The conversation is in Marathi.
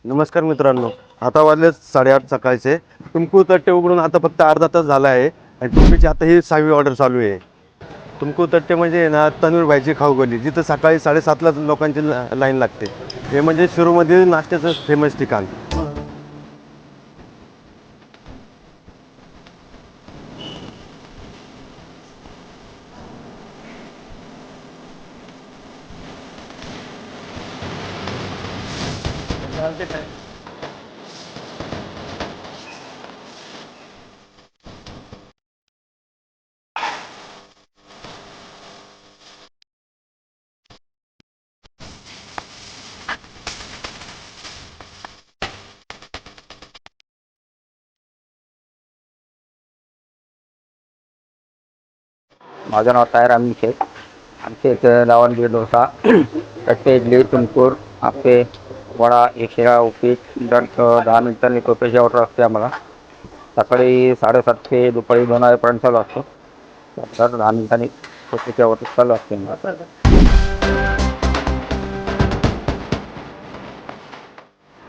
नमस्कार मित्रांनो. आता वाजले 8:30 सकाळचे. तुमकूर तट्टे उघडून आता फक्त अर्धा तास झाला आहे आणि तुमची आता ही 6वी ऑर्डर चालू आहे. तुमकूर तट्टे म्हणजे आहे ना तनवीर भाईची खाऊ गल्ली, जिथं सकाळी 7:30लाच लोकांची लाईन लागते. हे म्हणजे शिरूरमधील नाश्त्याचं फेमस ठिकाण. माझं नाव तायर अमीन शेख. आमच्या इथं दावणगिरी डोसा, तट्टे इडली, तुमकूर, आप्पे, वडा, एक शिरा, उपीट, 10 मिनिटांनी टोपेची ऑर्डर असते आम्हाला. सकाळी 7:30 ते दुपारी 2 वाजेपर्यंत चालू असतो. तर 10 मिनिटांनी टोपेची ऑर्डर चालू असते.